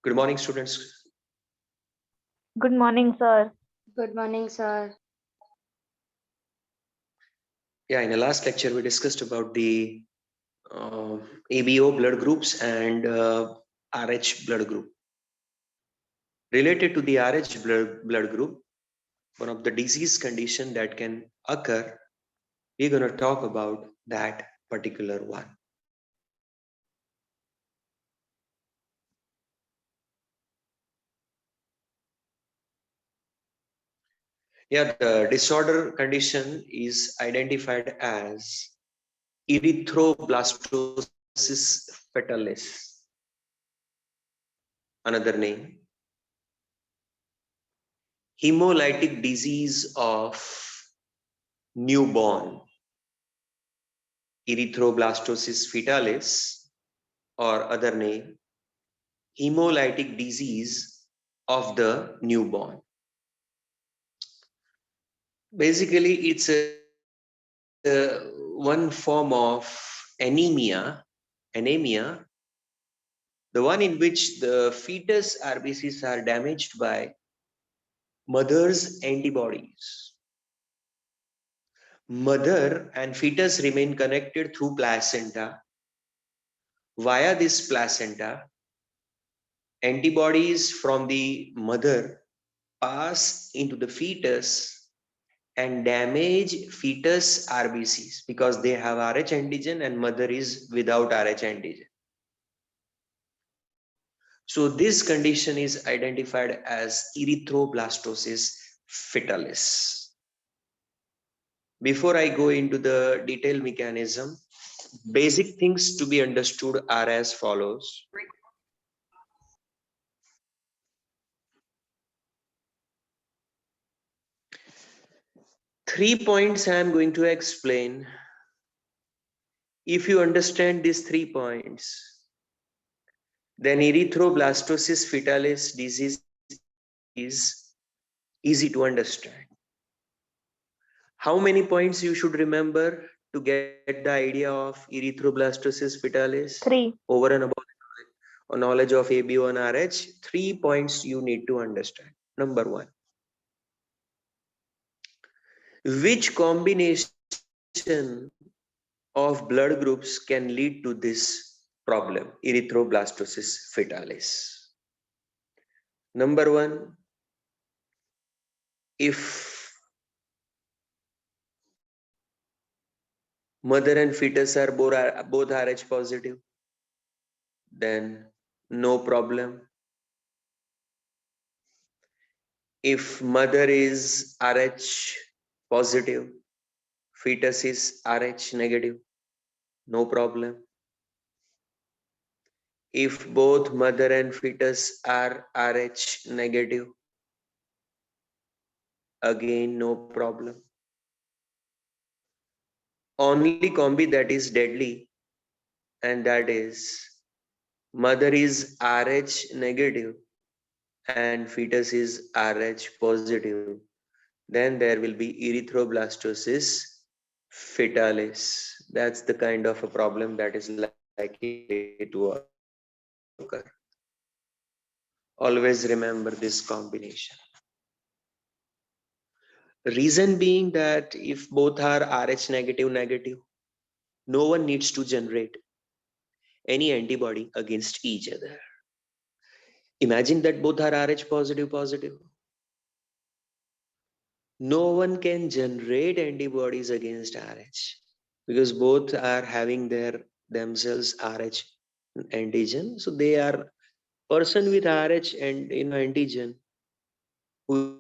Good morning, students. Good morning, sir. Good morning, sir. Yeah, in the last lecture, we discussed about the uh, ABO blood groups and RH blood group. Related to the RH blood group, one of the disease condition that can occur, we're going to talk about that particular one. Yeah, the disorder condition is identified as erythroblastosis fetalis, another name, hemolytic disease of newborn, erythroblastosis fetalis, or other name, hemolytic disease of the newborn. Basically, it's one form of anemia, the one in which the fetus RBCs are damaged by mother's antibodies. Mother and fetus remain connected through placenta. Via this placenta, antibodies from the mother pass into the fetus and damage fetus RBCs because they have Rh antigen and mother is without Rh antigen. So this condition is identified as erythroblastosis fetalis. Before I go into the detailed mechanism, basic things to be understood are as follows. Three points I am going to explain. If you understand these 3 points, then erythroblastosis fetalis disease is easy to understand. How many points you should remember to get the idea of erythroblastosis fetalis? 3. Over and above knowledge of ABO and RH, 3 points you need to understand. Number 1, which combination of blood groups can lead to this problem, erythroblastosis fetalis? Number 1, if mother and fetus are both Rh positive, then no problem. If mother is Rh positive, fetus is Rh negative, no problem. If both mother and fetus are Rh negative, again no problem. Only combi that is deadly, and that is mother is Rh negative and fetus is Rh positive, then there will be erythroblastosis fetalis. That's the kind of a problem that is likely to occur. Always remember this combination. Reason being that if both are Rh negative, no one needs to generate any antibody against each other. Imagine that both are Rh positive. No one can generate antibodies against Rh because both are having themselves Rh antigen. So they are person with Rh and antigen who is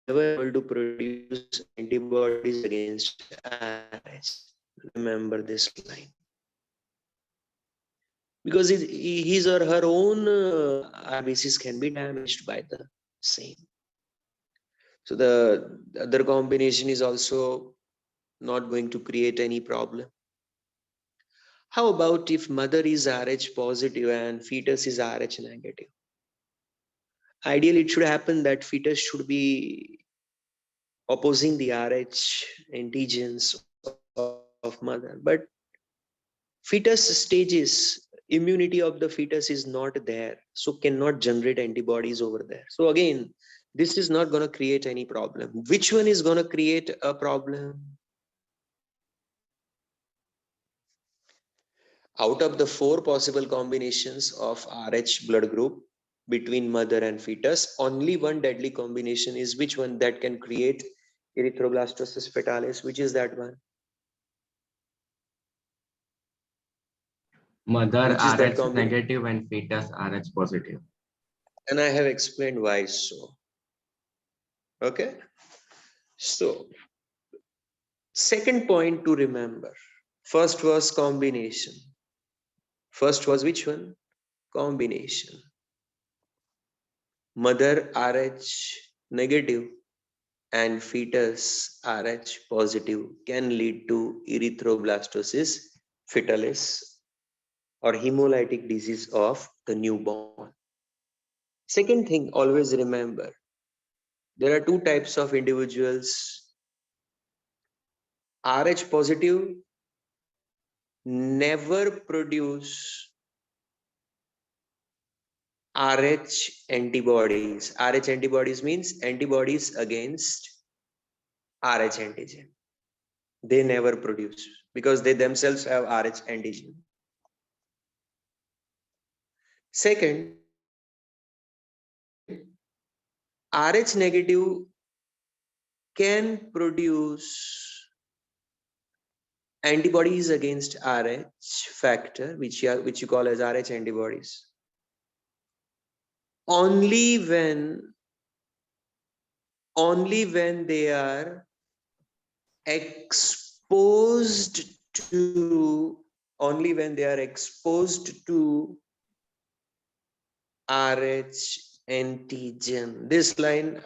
never able to produce antibodies against Rh. Remember this line. Because his or her own RBCs can be damaged by the same. So the other combination is also not going to create any problem. How about if mother is Rh positive and fetus is Rh negative? Ideally, it should happen that fetus should be opposing the Rh antigens of mother, but fetus stages immunity of the fetus is not there, so cannot generate antibodies over there. So again, this is not going to create any problem. Which one is going to create a problem? Out of the 4 possible combinations of Rh blood group between mother and fetus, only one deadly combination is which one that can create erythroblastosis fetalis? Which is that one? Mother Which is that RH combination? negative and fetus RH positive. And I have explained why so. Okay. So, second point to remember. First was combination. First was which one? Combination. Mother Rh negative and fetus Rh positive can lead to erythroblastosis fetalis or hemolytic disease of the newborn. Second thing, always remember, there are 2 types of individuals. Rh positive never produce Rh antibodies. Rh antibodies means antibodies against Rh antigen. They never produce because they themselves have Rh antigen. Second, Rh negative can produce antibodies against Rh factor, which you call as Rh antibodies, only when they are exposed to Rh antigen. This line,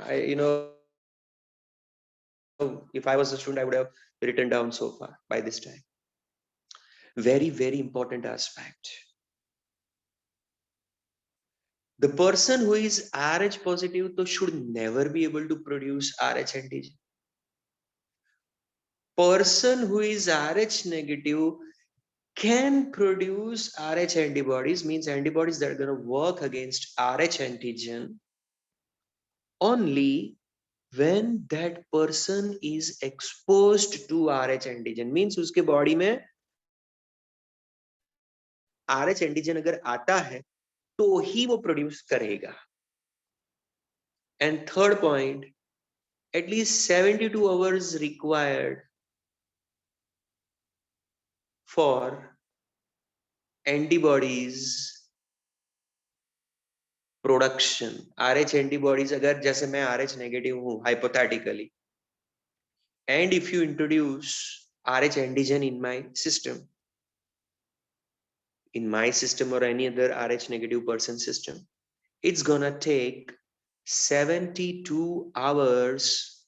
if I was a student, I would have written down so far by this time. Very, very important aspect. The person who is Rh positive should never be able to produce Rh antigen. Person who is Rh negative can produce Rh antibodies, means antibodies that are going to work against Rh antigen only when that person is exposed to Rh antigen, means उसके body में Rh antigen अगर आता है तो ही वो produce करेगा. And third point, at least 72 hours required for antibodies production. RH antibodies, अगर जैसे मैं RH नेगेटिव हूं hypothetically, and if you introduce RH antigen in my system or any other RH negative person system, it's gonna take 72 hours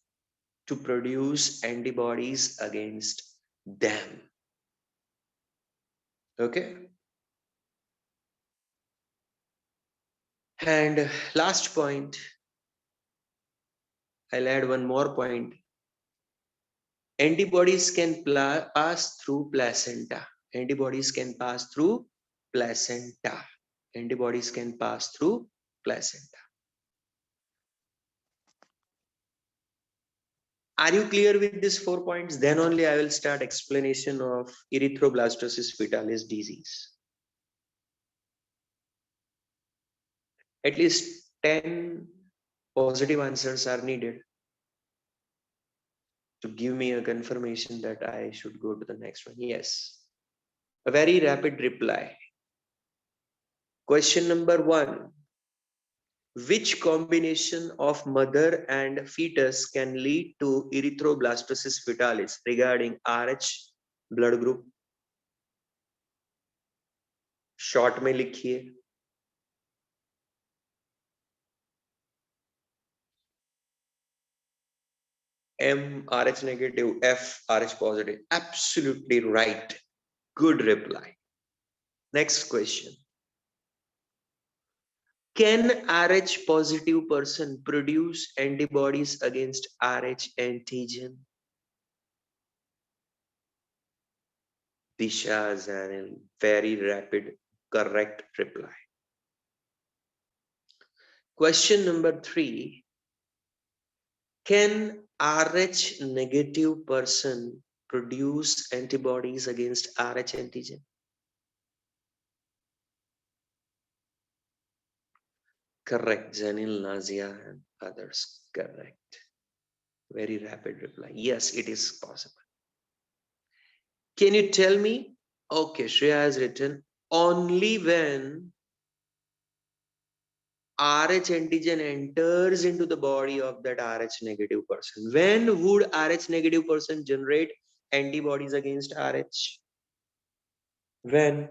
to produce antibodies against them. Okay. And last point, I'll add one more point. Antibodies can pass through placenta. Antibodies can pass through placenta. Antibodies can pass through placenta. Are you clear with these 4 points? Then only I will start explanation of erythroblastosis fetalis disease. At least 10 positive answers are needed to give me a confirmation that I should go to the next one. Yes. A very rapid reply. Question number 1. Which combination of mother and fetus can lead to erythroblastosis fetalis regarding Rh blood group? Short में लिखिए. M Rh negative, F Rh positive. Absolutely right. Good reply. Next question. Can Rh positive person produce antibodies against Rh antigen? Disha Zanel, very rapid correct reply. Question number 3. Can Rh negative person produce antibodies against Rh antigen? Correct, Janil, Nazia, and others. Correct. Very rapid reply. Yes, it is possible. Can you tell me? Okay, Shreya has written only when Rh antigen enters into the body of that Rh negative person. When would Rh negative person generate antibodies against Rh? When?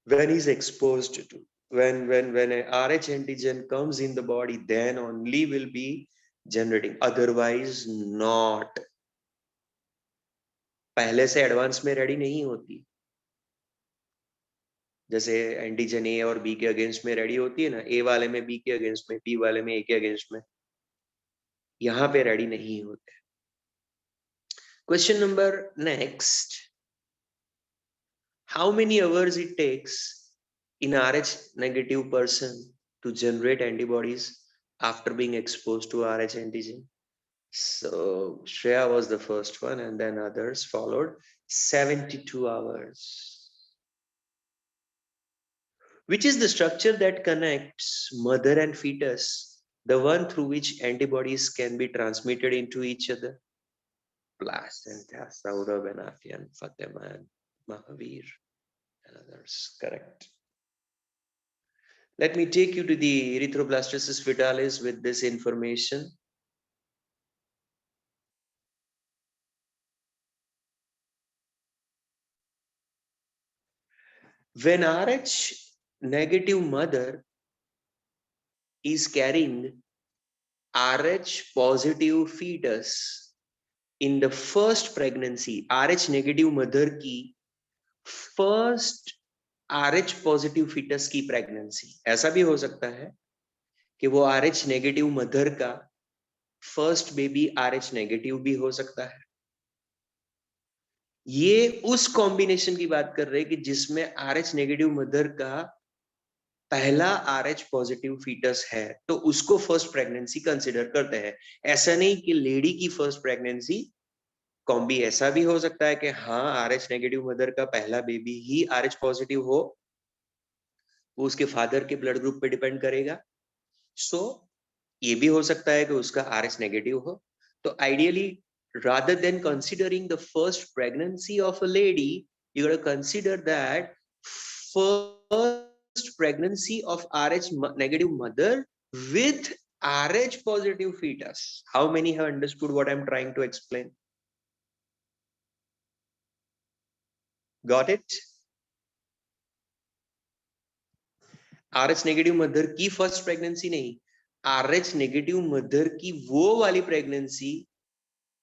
When he's exposed to. When a Rh antigen comes in the body, then only will be generating. Otherwise, not. पहले से advance में ready नहीं होती. जैसे antigen ए और B के against में ready होती है ना, ए वाले में बी के अगेंस्ट में, बी वाले में ए के अगेंस्ट में, यहाँ पे रेडी नहीं होते. Question number next. How many hours it takes in Rh negative person to generate antibodies after being exposed to Rh antigen? So Shreya was the first one, and then others followed. 72 hours. Which is the structure that connects mother and fetus, the one through which antibodies can be transmitted into each other? Placenta, Saurabh and Afian, Fatima and Mahavir and others. Correct. Let me take you to the erythroblastosis fetalis with this information. When Rh negative mother is carrying Rh positive fetus in the first pregnancy, Rh negative mother की first RH positive foetus की pregnancy. ऐसा भी हो सकता है कि वो RH negative mother का फर्स्ट बेबी RH नेगेटिव भी हो सकता है. ये उस कॉम्बिनेशन की बात कर रहे हैं कि जिसमें RH नेगेटिव मदर का पहला RH पॉजिटिव फीटस है, तो उसको फर्स्ट प्रेगनेंसी कंसिडर करते हैं. ऐसा नहीं कि लेडी की फर्स्ट प्रेगनेंसी कॉम्बी. ऐसा भी हो सकता है कि हाँ, RH नेगेटिव मदर का पहला बेबी ही RH पॉजिटिव हो, वो उसके फादर के ब्लड ग्रुप पे डिपेंड करेगा. सो ये भी हो सकता है कि उसका RH नेगेटिव हो. तो ideally, rather than considering the first pregnancy of a lady, you got to consider that first pregnancy of RH negative mother with RH positive fetus. How many have understood what I'm trying to explain? Got it? RH negative mother की first pregnancy नहीं, RH negative mother की वो वाली pregnancy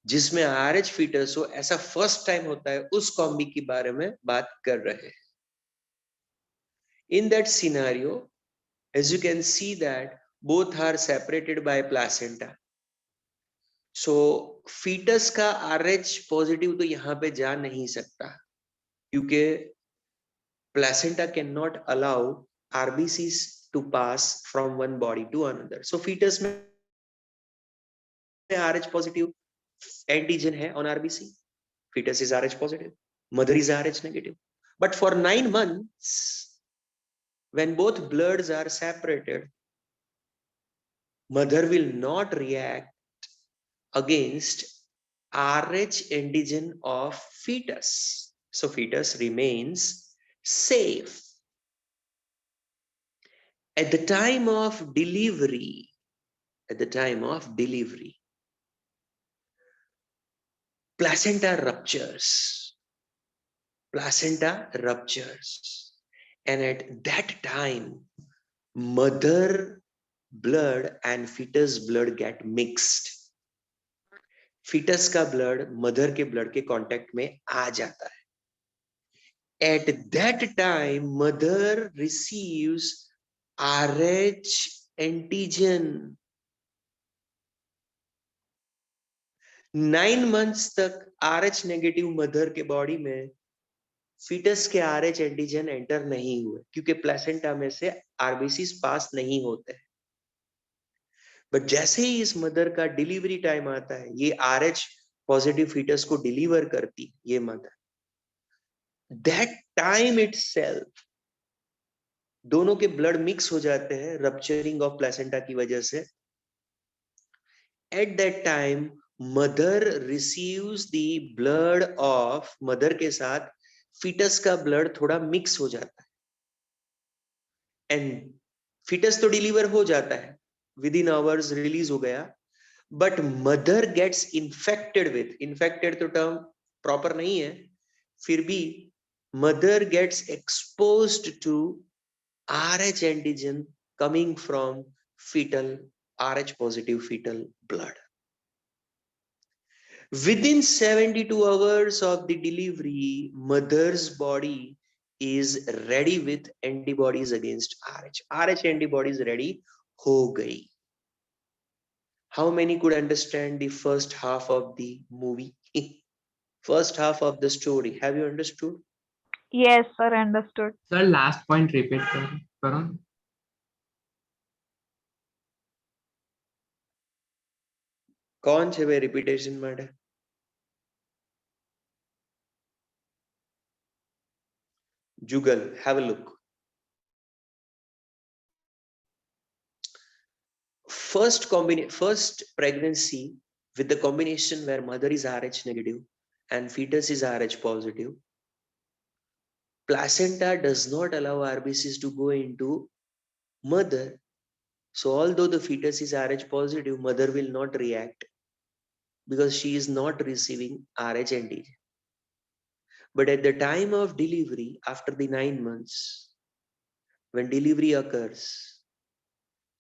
जिसमें RH foetus हो, ऐसा first time होता है, उस कॉम्बी के बारे में बात कर रहे हैं. In that scenario, as you can see that both are separated by placenta. So fetus का RH पॉजिटिव तो यहाँ पे जा नहीं सकता, क्योंकि placenta cannot allow RBCs to pass from one body to another. So fetus में RH positive antigen है on RBC. Fetus is RH positive. Mother is RH negative. But for 9 months, when both bloods are separated, mother will not react against RH antigen of fetus. So fetus remains safe. At the time of delivery, placenta ruptures. And at that time, mother blood and fetus blood get mixed. Fetus का blood mother के blood के contact में आ जाता है. At that time, mother receives RH antigen 9 months तक RH negative mother के body में foetus के RH एंटीजन एंटर नहीं हुए क्योंकि प्लेसेंटा में से आरबीसीज पास नहीं होते हैं। बट जैसे ही इस मदर का डिलीवरी टाइम आता है, ये RH पॉजिटिव फीटस को डिलीवर करती ये मदर, दैट टाइम इटसेल्फ दोनों के ब्लड मिक्स हो जाते हैं रप्चरिंग ऑफ प्लेसेंटा की वजह से। At that time mother receives the blood of, mother के साथ फीटस का ब्लड थोड़ा मिक्स हो जाता है एंड फीटस तो डिलीवर हो जाता है, विद इन आवर्स रिलीज हो गया, but mother gets infected with, infected तो टर्म प्रॉपर नहीं है, फिर भी mother gets exposed to RH antigen coming from fetal RH positive fetal blood. Within 72 hours of the delivery, mother's body is ready with antibodies against RH. RH antibodies ready ho gayi. How many could understand the first half of the movie? First half of the story. Have you understood? Yes, sir, understood. Sir, last point repeat करो. कौन छे भाई repetition માટે? Jugal, have a look. First pregnancy with the combination where mother is RH negative and fetus is RH positive, placenta does not allow RBCs to go into mother. So although the fetus is RH positive, mother will not react because she is not receiving RH antigen. But at the time of delivery, after the 9 months, when delivery occurs,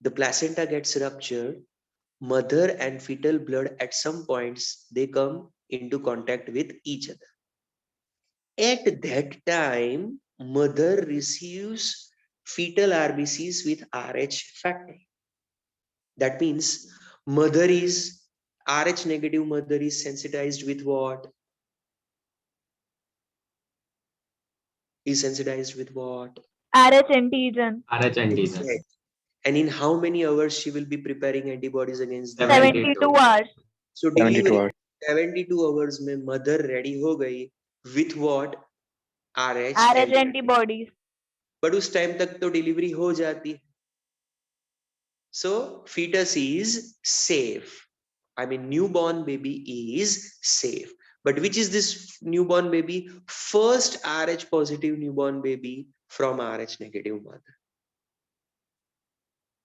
the placenta gets ruptured, mother and fetal blood at some points they come into contact with each other. At that time, mother receives fetal RBCs with RH factor. That means mother is RH negative, mother is sensitized with what? Is sensitized with what? RH antigen. RH antigen. Right. And in how many hours she will be preparing antibodies against them? 72 hours. So 72 delivery hours. 72 hours में mother ready हो गई with what? RH RH antibodies. but उस time तक तो delivery हो जाती है. So fetus is safe. I mean newborn baby is safe. But which is this newborn baby? First RH positive newborn baby from RH negative mother.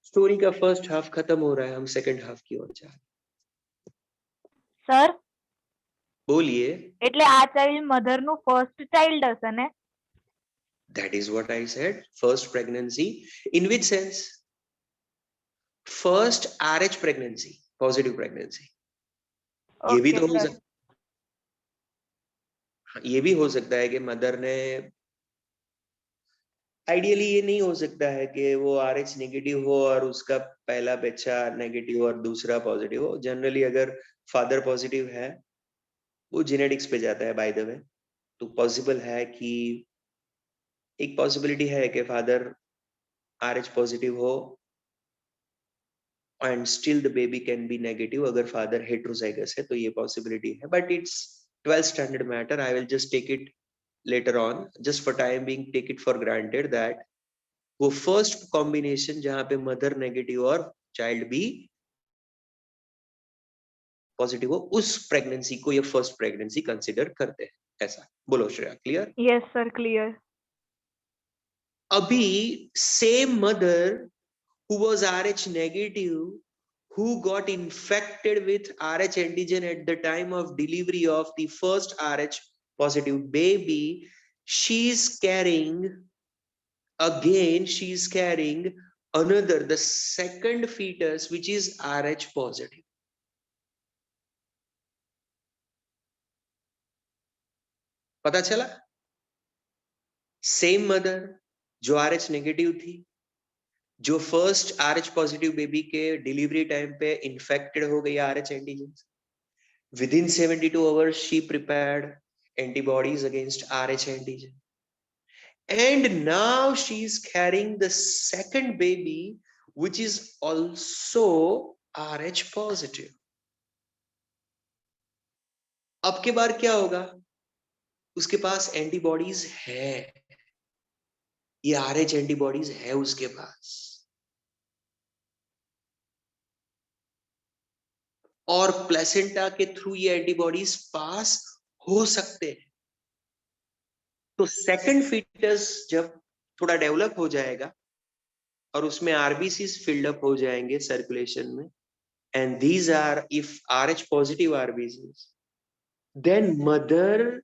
Story का first half खत्म हो रहा है, हम सेकंड हाफ की ओर जा रहे हैं. સર બોલીએ. એટલે આ ચાઇલ્ડ મધર નું ફર્સ્ટ ચાઇલ્ડ હશે ને? That is what I said. First pregnancy. In which sense? First RH pregnancy, positive pregnancy. ये भी तो हो सकता, ये भी हो सकता है कि मदर ने, आइडियली ये नहीं हो सकता है कि वो RH नेगेटिव हो और उसका पहला बच्चा नेगेटिव और दूसरा पॉजिटिव हो. जनरली अगर फादर पॉजिटिव है वो जेनेटिक्स पे जाता है बाय द वे, तो पॉसिबल है कि एक पॉसिबिलिटी है कि फादर RH पॉजिटिव हो and still the baby can be negative अगर father heterozygous है तो ये possibility है, but it's 12th standard matter. I will just take it later on, just for time being take it for granted that वो first combination जहाँ पे mother negative और child भी positive हो, उस pregnancy को ये first pregnancy consider करते हैं. ऐसा बोलो Shreya, clear? Yes sir, clear. अभी same mother who was RH negative, who got infected with RH antigen at the time of delivery of the first RH positive baby, she's carrying another, the second fetus, which is RH positive. पता चला? Same mother जो RH negative थी, जो first RH positive baby के delivery time पे infected हो गई RH antigen, Within 72 hours, she prepared antibodies against Rh antigen. And now she is carrying the second baby, which is also Rh positive. अब के बार क्या होगा? उसके पास एंटीबॉडीज है, ये Rh एंटीबॉडीज है उसके पास, और प्लेसेंटा के थ्रू ये एंटीबॉडीज पास हो सकते हैं. तो सेकंड फीटस जब थोड़ा डेवलप हो जाएगा और उसमें आरबीसीज फिल्ड अप हो जाएंगे सर्कुलेशन में, and these are if Rh positive RBCs, then mother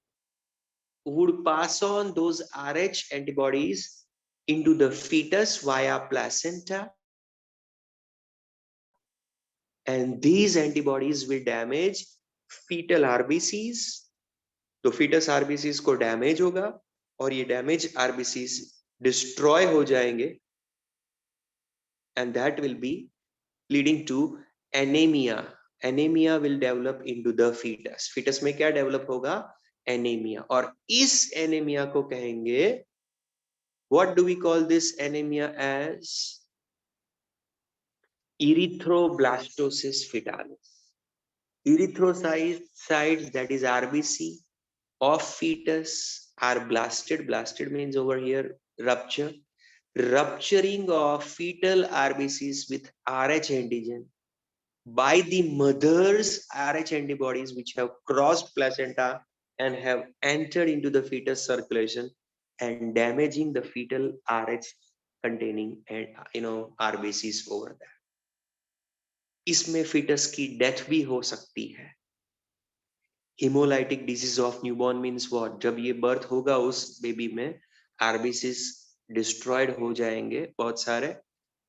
would pass on those Rh antibodies into the fetus via placenta, and these antibodies will damage fetal RBCs. तो fetus RBCs को damage होगा और ये damage RBCs destroy हो जाएंगे, and that will be leading to anemia. Anemia will develop into the fetus. Fetus में क्या develop होगा? Anemia. और इस anemia को कहेंगे, what do we call this anemia as? Erythroblastosis fetalis. Erythrocytes, that is RBC of fetus, are blasted. Blasted means over here rupture. Rupturing of fetal RBCs with Rh antigen by the mother's Rh antibodies, which have crossed placenta and have entered into the fetus circulation and damaging the fetal Rh containing RBCs over there. इसमें fetus की death भी हो सकती है. Hemolytic disease of newborn means what? जब ये birth होगा उस baby में RBCs destroyed हो जाएंगे बहुत सारे,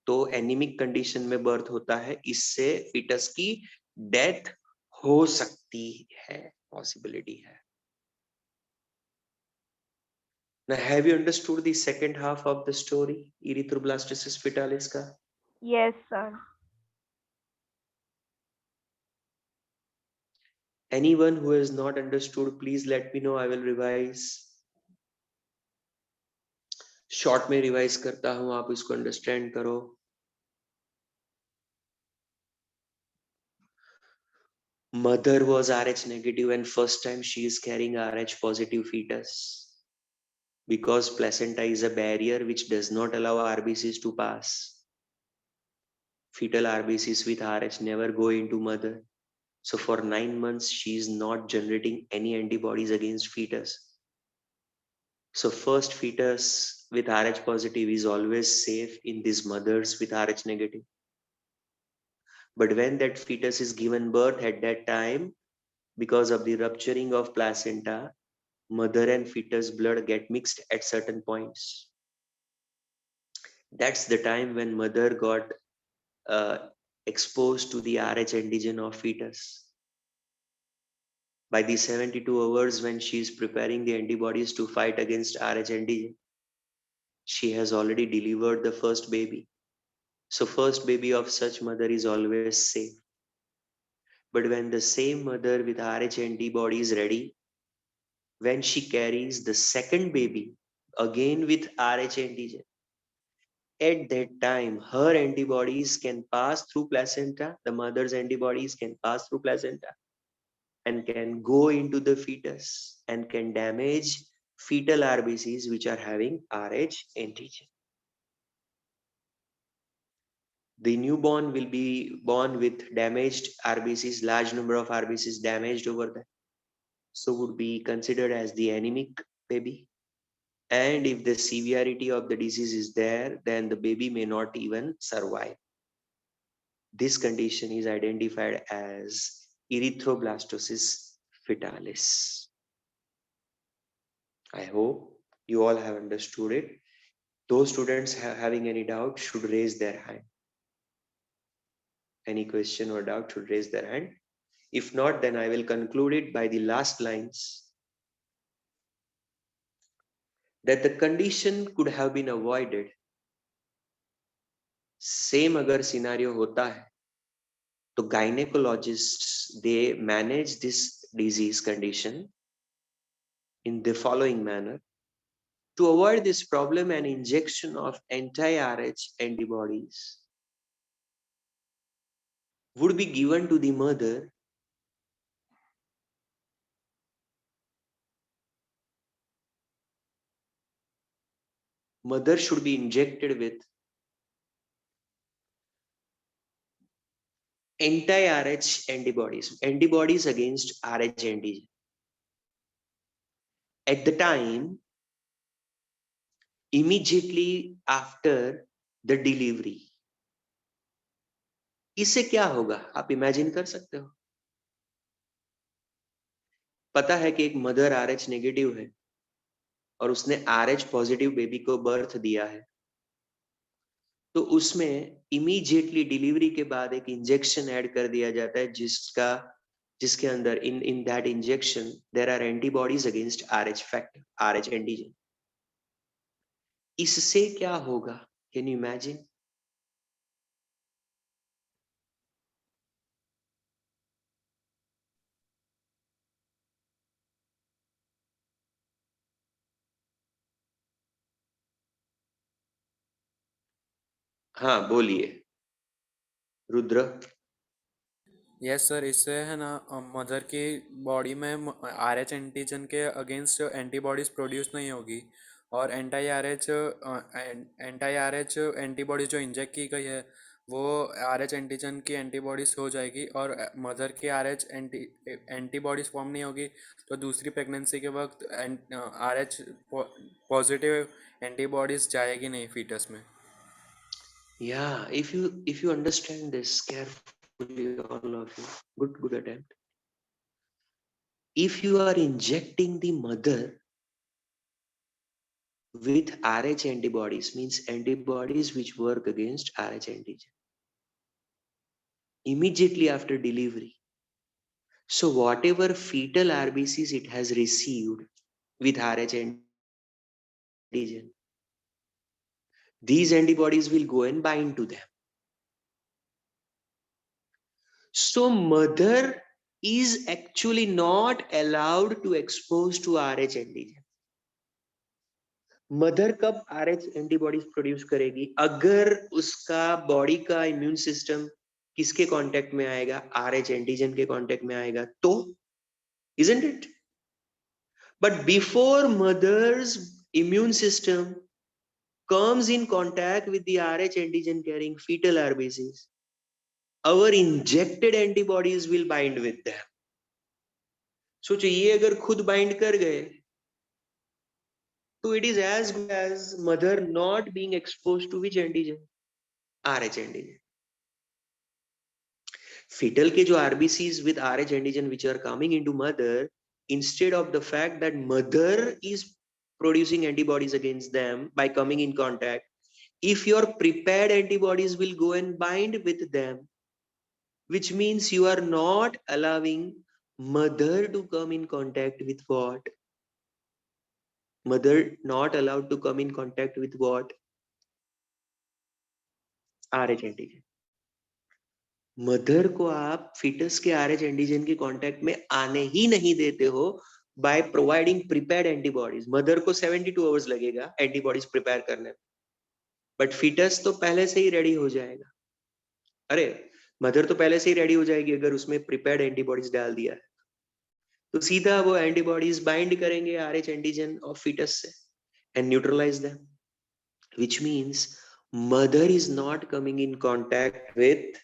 तो एनीमिक कंडीशन में बर्थ होता है, इससे फीटस की डेथ हो सकती है, पॉसिबिलिटी है. Now, have you understood the second half of the story, erythroblastosis fetalis का? Yes, sir. Anyone who has not understood, please let me know. I will revise. Short में रिवाइज करता हूं, आप इसको अंडरस्टैंड करो. Mother was Rh negative and first time she is carrying Rh positive fetus. Because placenta is a barrier which does not allow RBCs to pass. Fetal RBCs with Rh never go into mother. So for 9 months, she is not generating any antibodies against fetus. So first fetus with Rh positive is always safe in these mothers with Rh negative. But when that fetus is given birth at that time, because of the rupturing of placenta, mother and fetus blood get mixed at certain points. That's the time when mother got exposed to the Rh antigen of fetus. By the 72 hours when she is preparing the antibodies to fight against Rh antigen, she has already delivered the first baby. So first baby of such mother is always safe. But when the same mother with Rh antibody is ready, when she carries the second baby, again with Rh antigen, at that time, her antibodies can pass through placenta, the mother's antibodies can pass through placenta and can go into the fetus and can damage fetal RBCs which are having Rh antigen. The newborn will be born with damaged RBCs, large number of RBCs damaged over there. So would be considered as the anemic baby. And if the severity of the disease is there, then the baby may not even survive. This condition is identified as erythroblastosis fetalis. I hope you all have understood it. Those students having any doubt should raise their hand. Any question or doubt should raise their hand. If not, then I will conclude it by the last lines. That the condition could have been avoided. Same अगर scenario होता है तो gynecologists, they manage this disease condition in the following manner. To avoid this problem, an injection of anti-Rh antibodies would be given to the mother should be injected with anti-Rh antibodies against Rh antigen. At the time, immediately after the delivery. इससे क्या होगा आप imagine कर सकते हो? पता है कि एक मदर RH नेगेटिव है और उसने RH पॉजिटिव बेबी को बर्थ दिया है, तो उसमें इमीडिएटली डिलीवरी के बाद एक इंजेक्शन ऐड कर दिया जाता है जिसके अंदर in that injection there are antibodies against RH factor, RH antigen. इससे क्या होगा? Can you imagine? हाँ बोलिए रुद्र. यस सर, इससे है ना मदर की बॉडी में RH एंटीजन के अगेंस्ट एंटीबॉडीज़ प्रोड्यूस नहीं होगी और एंटी RH एंटीबॉडी जो इंजेक्ट की गई है वो RH एंटीजन की एंटीबॉडीज़ हो जाएगी और मदर की RH एंटीबॉडीज़ फॉर्म नहीं होगी, तो दूसरी प्रेगनेंसी के वक्त RH पॉजिटिव एंटीबॉडीज़ जाएगी नहीं फीटस में. Yeah, if you understand this carefully, all of you, good attempt. If you are injecting the mother with RH antibodies, means antibodies which work against RH antigen immediately after delivery, so whatever fetal RBCs it has received with RH antigen, these antibodies will go and bind to them. So mother is actually not allowed to expose to RH antigen. Mother कब RH antibodies produce करेगी? अगर उसका body का immune system किसके contact में आएगा? RH antigen के contact में आएगा तो, isn't it? But before mother's immune system comes in contact with the RH antigen carrying fetal RBCs, our injected antibodies will bind with them. सोचो ये अगर खुद बाइंड कर गए तो it is as good as mother not being exposed to which antigen? RH antigen. Fetal के जो RBCs with RH antigen which are coming into mother, instead of the fact that mother is producing antibodies against them by coming in contact, if your prepared antibodies will go and bind with them, which means you are not allowing mother to come in contact with what? Mother not allowed to come in contact with what? RH antigen. Mother को आप foetus के RH antigen के contact में आने ही नहीं देते हो by providing prepared antibodies. Mother को 72 आवर्स लगेगा एंटीबॉडीज प्रिपेयर करने में, बट फीटस तो पहले से ही रेडी हो जाएगा. अरे मदर तो पहले से ही रेडी हो जाएगी अगर उसमें प्रिपेयर्ड एंटीबॉडीज डाल दिया है तो सीधा वो एंटीबॉडीज बाइंड करेंगे RH एंटीजन ऑफ फीटस से and neutralise them, which means mother is not coming in contact with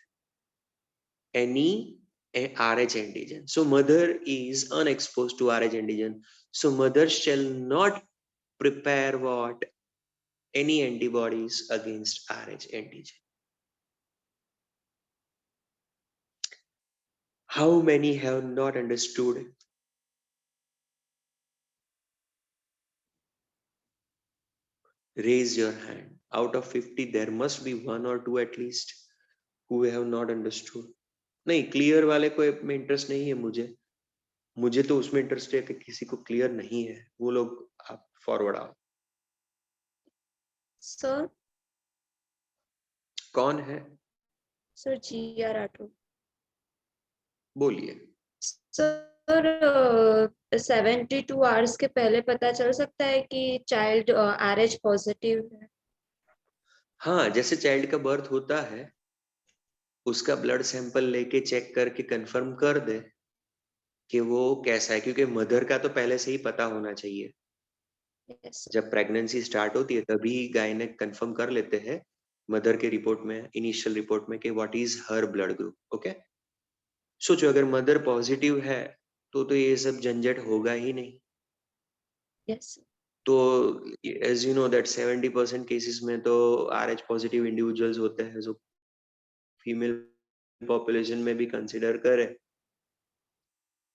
any RH antigen. So mother is unexposed to RH antigen. So mother shall not prepare what? Any antibodies against RH antigen. How many have not understood? Raise your hand. Out of 50, there must be one or two at least who have not understood. नहीं, clear वाले को में interest नहीं है. मुझे तो उसमें interest है कि किसी को क्लियर नहीं है वो लोग आप फॉरवर्ड आओ. सर कौन है? Sir GR Rathore. बोलिए। सर 72 आवर्स के पहले पता चल सकता है कि चाइल्ड RH पॉजिटिव है? हाँ, जैसे चाइल्ड का बर्थ होता है, उसका ब्लड सैंपल लेके चेक करके कंफर्म कर दे कि वो कैसा है, क्योंकि मदर का तो पहले से ही पता होना चाहिए। Yes, sir. जब प्रेगनेंसी स्टार्ट होती है तभी गायनेक कंफर्म कर लेते हैं मदर के रिपोर्ट में, इनिशियल रिपोर्ट में, कि what is her blood group. Okay, सोचो अगर मदर पॉजिटिव है तो ये सब झंझट होगा ही नहीं। Yes, sir. तो as you know that 70% cases में तो RH पॉजिटिव इंडिविजुअल्स होते हैं, जो फीमेल पॉपुलेशन में भी कंसिडर करें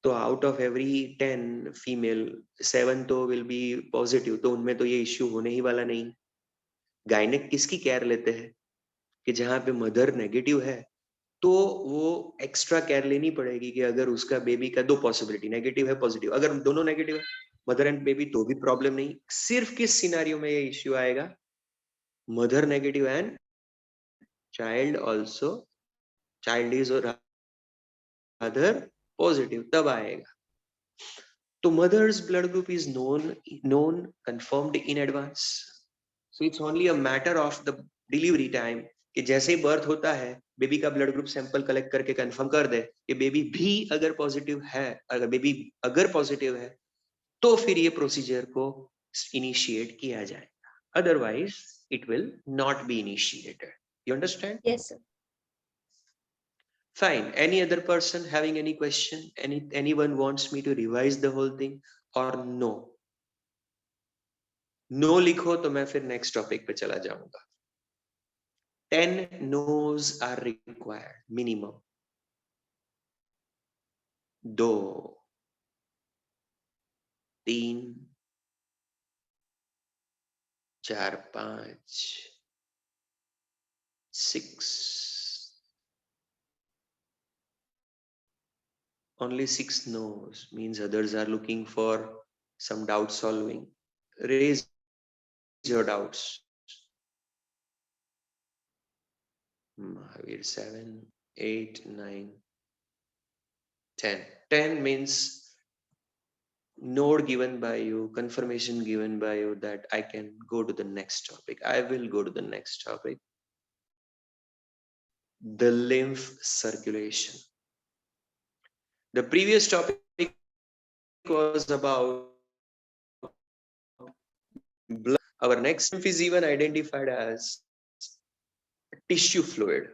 तो आउट ऑफ एवरी 10 फीमेल 7 तो विल बी पॉजिटिव, तो उनमें तो ये इश्यू होने ही वाला नहीं। गायनेक किसकी केयर लेते हैं कि जहां पे मदर नेगेटिव है तो वो एक्स्ट्रा केयर लेनी पड़ेगी कि अगर उसका बेबी का दो पॉसिबिलिटी, नेगेटिव है पॉजिटिव, अगर दोनों नेगेटिव है मदर एंड बेबी तो भी प्रॉब्लम नहीं। सिर्फ किस सिनारियो में ये इश्यू आएगा, mother negative and child also, child is और अदर पॉजिटिव, तब आएगा। तो mother's blood group is known confirmed in advance, so it's only a matter of the delivery time कि जैसे ही बर्थ होता है बेबी का ब्लड ग्रुप सैंपल कलेक्ट करके कंफर्म कर दे कि बेबी भी अगर पॉजिटिव है, अगर बेबी अगर पॉजिटिव है तो फिर ये प्रोसीजर को इनिशिएट किया जाएगा, otherwise it will not be initiated. You understand? Yes, sir. Fine. Any other person having any question? Anyone wants me to revise the whole thing or no? No लिखो तो मैं फिर next topic पे चला जाऊंगा। 10 no's are required minimum. 2, 3, 4, 5, 6. Only 6 no's means others are looking for some doubt solving. Raise your doubts. Mahavir 7, 8, 9, 10. 10 means node given by you, confirmation given by you that I can go to the next topic. I will go to the next topic. The lymph circulation. The previous topic was about blood. Our next lymph is even identified as tissue fluid.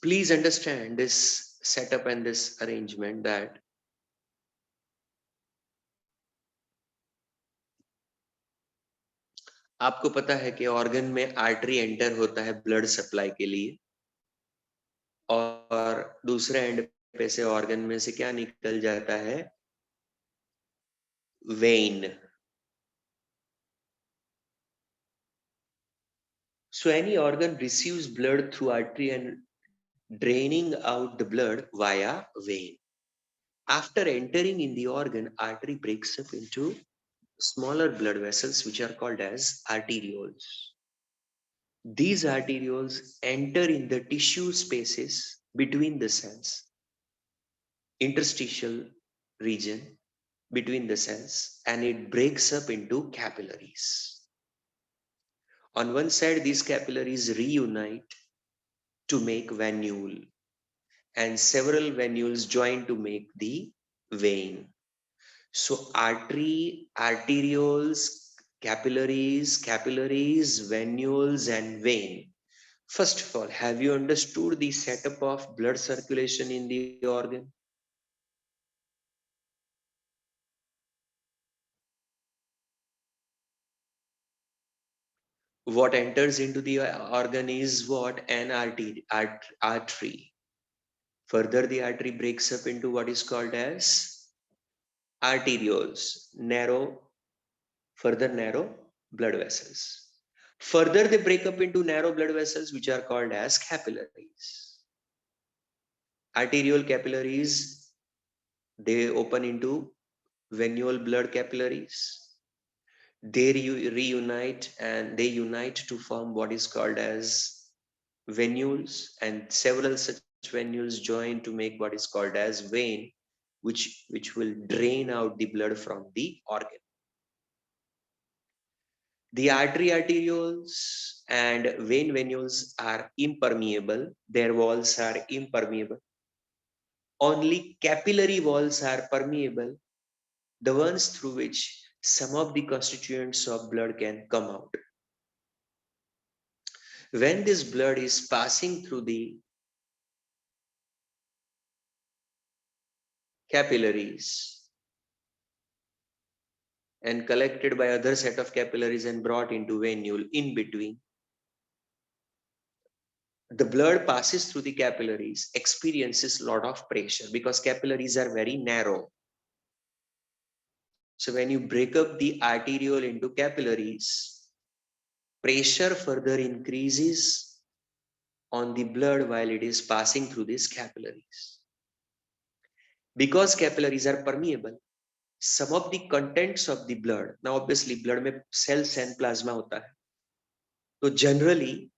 Please understand this setup and this arrangement that आपको पता है कि organ में artery enter होता है blood supply के लिए, और दूसरे एंड पे से ऑर्गन में से क्या निकल जाता है, when. So any organ receives blood through artery and draining out the blood via vein. After entering in the organ, artery breaks up into smaller blood vessels which are called as arterioles. These arterioles enter in the tissue spaces between the cells, interstitial region between the cells, and it breaks up into capillaries. On one side, these capillaries reunite to make venule, and several venules join to make the vein. So artery, arterioles, capillaries, venules, and vein. First of all, have you understood the setup of blood circulation in the organ? What enters into the organ is what? An artery. Further, the artery breaks up into what is called as arterioles, further narrow blood vessels. Further, they break up into narrow blood vessels which are called as capillaries. Arterial capillaries, they open into venule blood capillaries. They reunite and they unite to form what is called as venules, and several such venules join to make what is called as vein, which will drain out the blood from the organ. The arterioles and vein venules are impermeable. Their walls are impermeable. Only capillary walls are permeable, the ones through which some of the constituents of blood can come out. When this blood is passing through the capillaries and collected by other set of capillaries and brought into venule in between, the blood passes through the capillaries, experiences a lot of pressure because capillaries are very narrow. So when you break up the arteriole into capillaries, pressure further increases on the blood while it is passing through these capillaries. Because capillaries are permeable, some of the contents of the blood, now obviously blood में cells and plasma होता है, so generally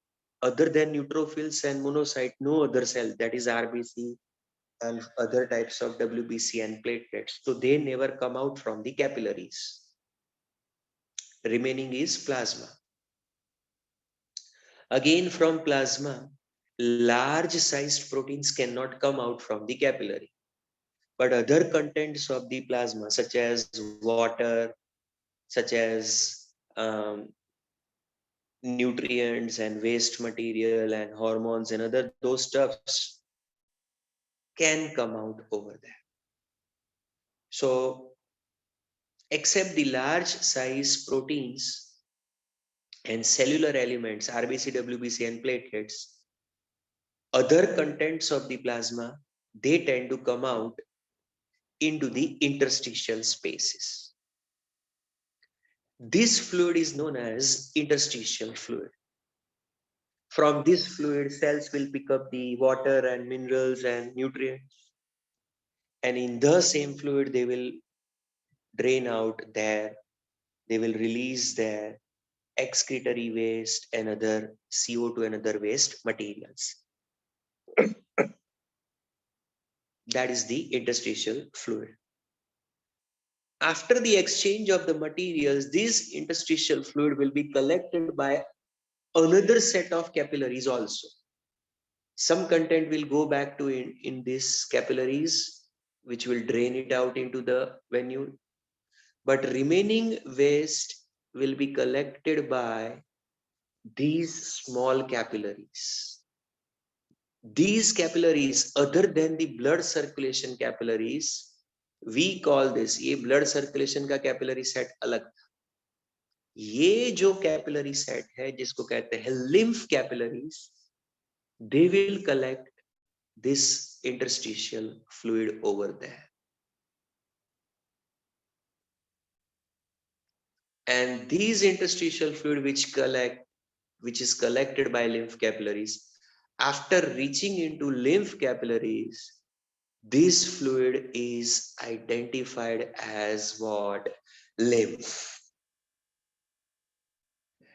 other than neutrophils and monocyte, no other cell, that is RBC and other types of WBC and platelets, so they never come out from the capillaries. Remaining is plasma. Again, from plasma, large sized proteins cannot come out from the capillary, but other contents of the plasma, such as water, such as nutrients and waste material and hormones and other those stuffs, can come out over there. So except the large size proteins and cellular elements, RBC, WBC and platelets, other contents of the plasma, they tend to come out into the interstitial spaces. This fluid is known as interstitial fluid. From this fluid, cells will pick up the water and minerals and nutrients, and in the same fluid they will drain out their, they will release their excretory waste and other CO2 and other waste materials. That is the interstitial fluid. After the exchange of the materials, this interstitial fluid will be collected by another set of capillaries also. Some content will go back to in these capillaries, which will drain it out into the venule, but remaining waste will be collected by these small capillaries. These capillaries, other than the blood circulation capillaries, we call this, ये blood circulation का capillary set अलग था, ये जो capillary set है जिसको कहते हैं lymph capillaries, they will collect this interstitial fluid over there. And these interstitial fluid which is collected by lymph capillaries, after reaching into lymph capillaries, this fluid is identified as what? Lymph.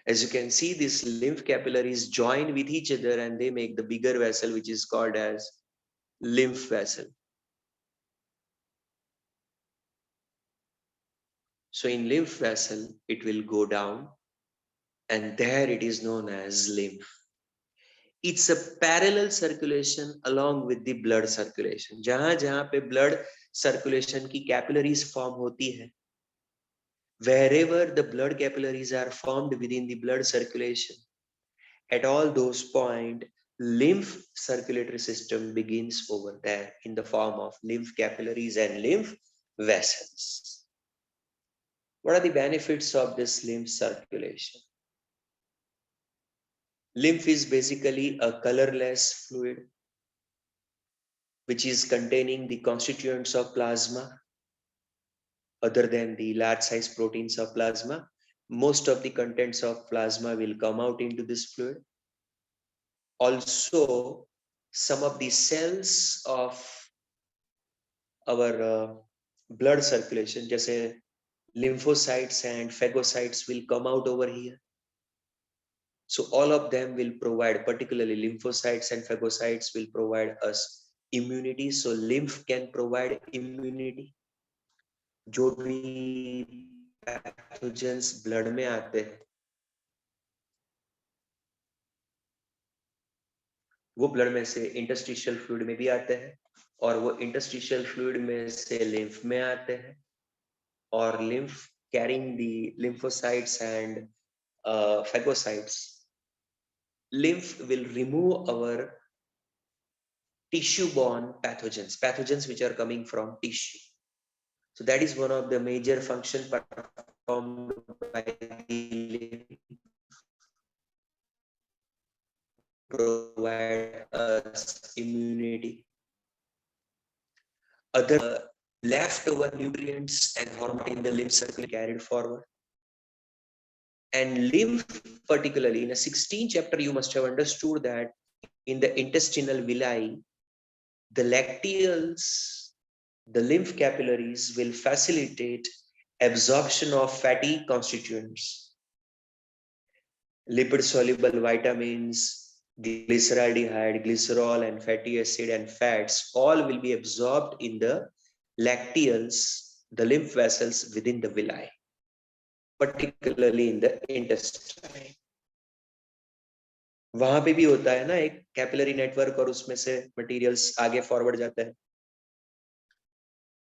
As you can see, these lymph capillaries join with each other and they make the bigger vessel, which is called as lymph vessel. So in lymph vessel, it will go down and there it is known as lymph. It's a parallel circulation along with the blood circulation. जहां जहां पे blood circulation की capillaries form होती है, wherever the blood capillaries are formed within the blood circulation, at all those points, lymph circulatory system begins over there in the form of lymph capillaries and lymph vessels. What are the benefits of this lymph circulation? Lymph is basically a colorless fluid which is containing the constituents of plasma other than the large size proteins of plasma. Most of the contents of plasma will come out into this fluid. Also, some of the cells of our blood circulation, जैसे lymphocytes and phagocytes will come out over here. So all of them will provide, particularly lymphocytes and phagocytes will provide us immunity. So lymph can provide immunity. जो भी pathogens blood में आते हैं वो blood में से interstitial fluid में भी आते हैं और वो इंटरस्टिशियल फ्लूइड में से लिम्फ में आते हैं और lymph carrying the lymphocytes and phagocytes. Lymph will remove our tissue-borne pathogens which are coming from tissue. So that is one of the major function performed by the lymph. Provide us immunity. Other leftover nutrients and hormone in the lymph circle carried forward. And lymph, particularly in a 16th chapter, you must have understood that in the intestinal villi, the lacteals, the lymph capillaries will facilitate absorption of fatty constituents, lipid-soluble vitamins, glyceraldehyde, glycerol, and fatty acid and fats, all will be absorbed in the lacteals, the lymph vessels within the villi, particularly in the intestine. वहां पे भी होता है ना एक capillary network और उसमें से मटेरियल्स आगे फॉरवर्ड जाता है.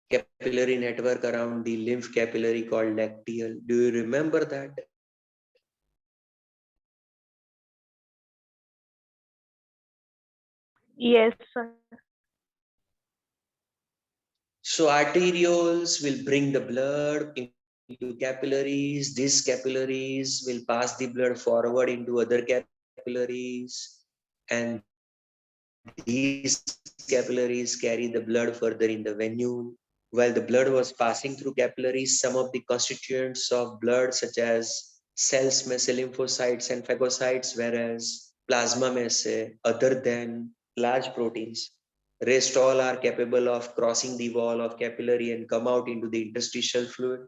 Capillary network around the lymph capillary called lacteal. Do you remember that? Yes, sir. So arterioles will bring the blood into capillaries. These capillaries will pass the blood forward into other capillaries, and these capillaries carry the blood further in the venule. While the blood was passing through capillaries, some of the constituents of blood, such as cells में से lymphocytes and phagocytes, whereas plasma में से, other than large proteins, rest all are capable of crossing the wall of capillary and come out into the interstitial fluid.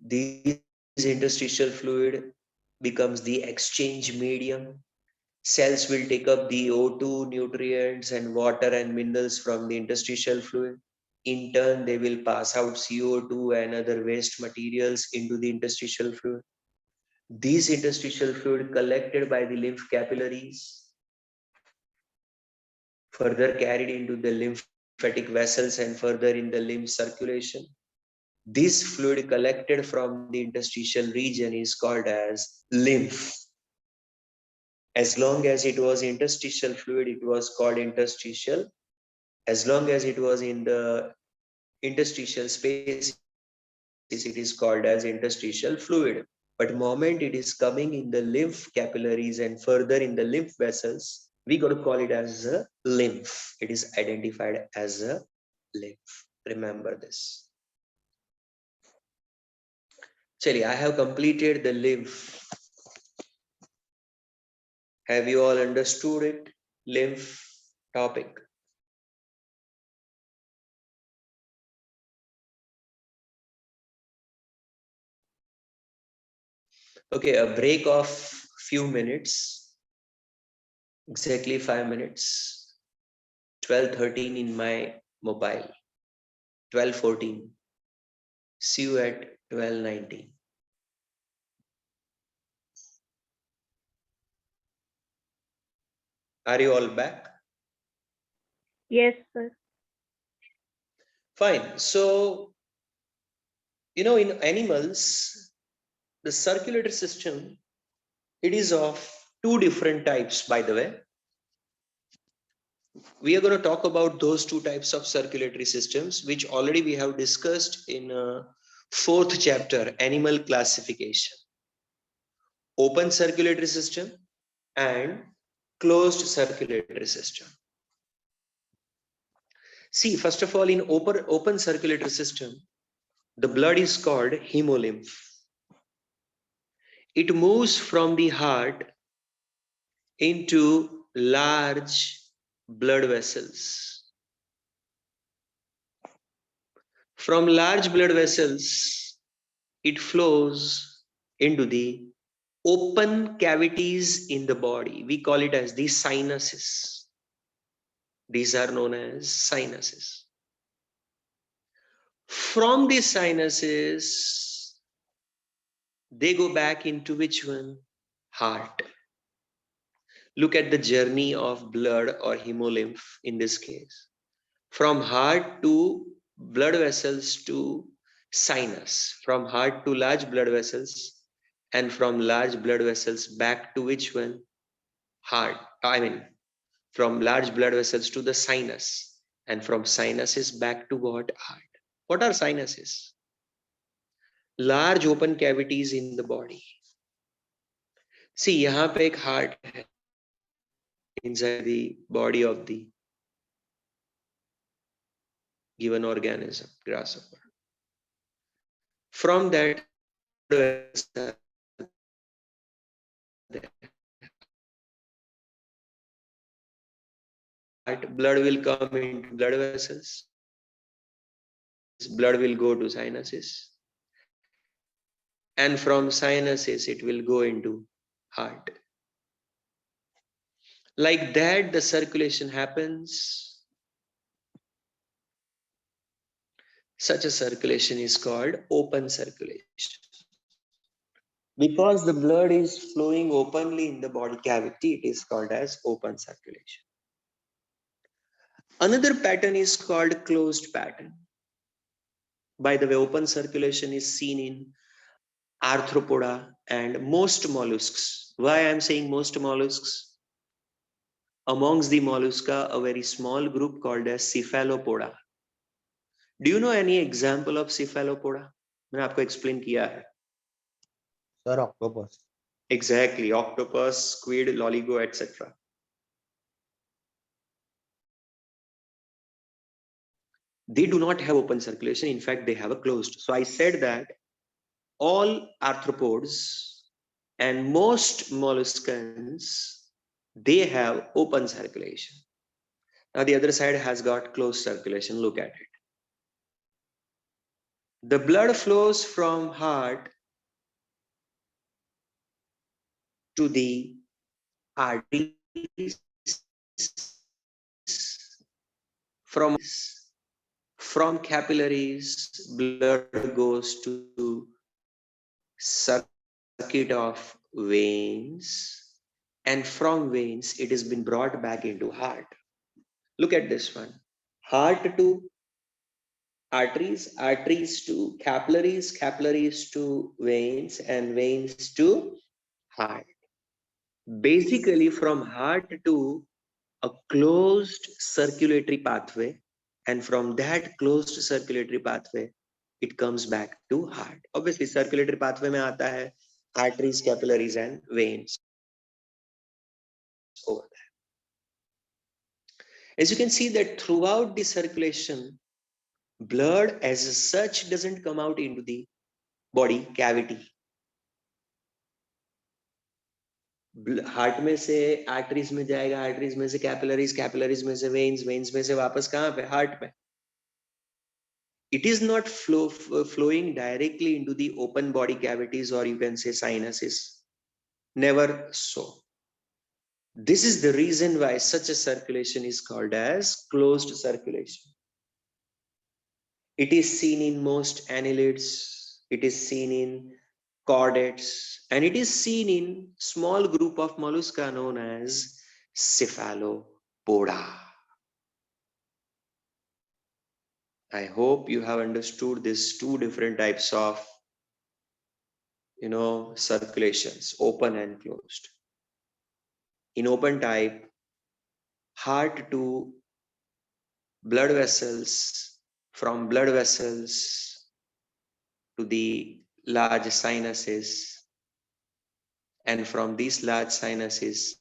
These interstitial fluid becomes the exchange medium. Cells will take up the O2, nutrients and water and minerals from the interstitial fluid. In turn, they will pass out CO2 and other waste materials into the interstitial fluid. These interstitial fluid collected by the lymph capillaries further carried into the lymphatic vessels and further in the lymph circulation. This fluid collected from the interstitial region is called as lymph. As long as it was interstitial fluid, it was called interstitial. As long as it was in the interstitial space, it is called as interstitial fluid. But moment it is coming in the lymph capillaries and further in the lymph vessels, we got to call it as a lymph. It is identified as a lymph. Remember this. Chali, I have completed the lymph. Have you all understood it? Lymph topic. Okay, a break of few minutes, exactly 5 minutes, 12:13 in my mobile, 12:14. See you at 12:19. Are you all back? Yes, sir. Fine. So, in animals, the circulatory system, it is of two different types, by the way. We are going to talk about those two types of circulatory systems, which already we have discussed in 4th chapter, animal classification. Open circulatory system and closed circulatory system. See, first of all, in open circulatory system, the blood is called hemolymph. It moves from the heart into large blood vessels. From large blood vessels, it flows into the open cavities in the body. We call it as the sinuses. These are known as sinuses. From these sinuses, they go back into which one? Heart. Look at the journey of blood or hemolymph in this case. From heart to blood vessels to sinus, from heart to large blood vessels, and from large blood vessels back to which one? Heart. I mean, from large blood vessels to the sinus, and from sinuses back to what? Heart. What are sinuses? Large open cavities in the body. See, यहाँ पे एक heart है inside the body of the given organism, grasshopper. From that, blood will come into blood vessels. Blood will go to sinuses. And from sinuses, it will go into heart. Like that, the circulation happens. Such a circulation is called open circulation. Because the blood is flowing openly in the body cavity, it is called as open circulation. Another pattern is called closed pattern. By the way, open circulation is seen in arthropoda and most mollusks. Why I am saying most mollusks? Amongst the mollusca, a very small group called as cephalopoda. Do you know any example of cephalopoda? मैंने आपको explain किया है. Sir, octopus. Exactly, octopus, squid, loligo, etc. They do not have open circulation. In fact, they have a closed. So I said that all arthropods and most molluscans, they have open circulation. Now the other side has got closed circulation. Look at it. The blood flows from heart to the arteries, from capillaries, blood goes to circuit of veins, and from veins it has been brought back into heart. Look at this one. Heart to arteries, arteries to capillaries, capillaries to veins, and veins to heart. Basically, from heart to a closed circulatory pathway, and from that closed circulatory pathway, it comes back to heart. Obviously, circulatory pathway में आता है arteries, capillaries, and veins. Over there. As you can see that throughout the circulation, blood as such doesn't come out into the body cavity. Heart में से arteries में जाएगा, arteries में से capillaries, capillaries में से वेन्स, वेन्स में से वापस कहाँ पे? हार्ट पे. It is not flowing directly into the open body cavities, or you can say sinuses. Never so. This is the reason why such a circulation is called as closed circulation. It is seen in most annelids, it is seen in chordates, and it is seen in small group of mollusca known as cephalopoda. I hope you have understood these two different types of circulations, open and closed. In open type, heart to blood vessels, from blood vessels to the large sinuses, and from these large sinuses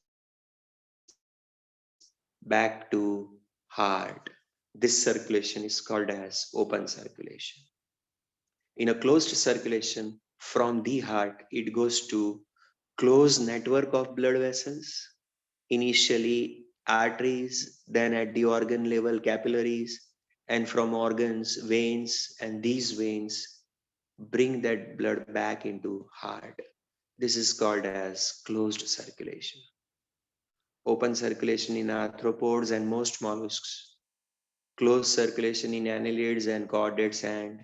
back to heart. This circulation is called as open circulation. In a closed circulation, from the heart, it goes to closed network of blood vessels, initially arteries, then at the organ level capillaries, and from organs, veins, and these veins bring that blood back into heart. This is called as closed circulation. Open circulation in arthropods and most mollusks. Closed circulation in annelids and chordates and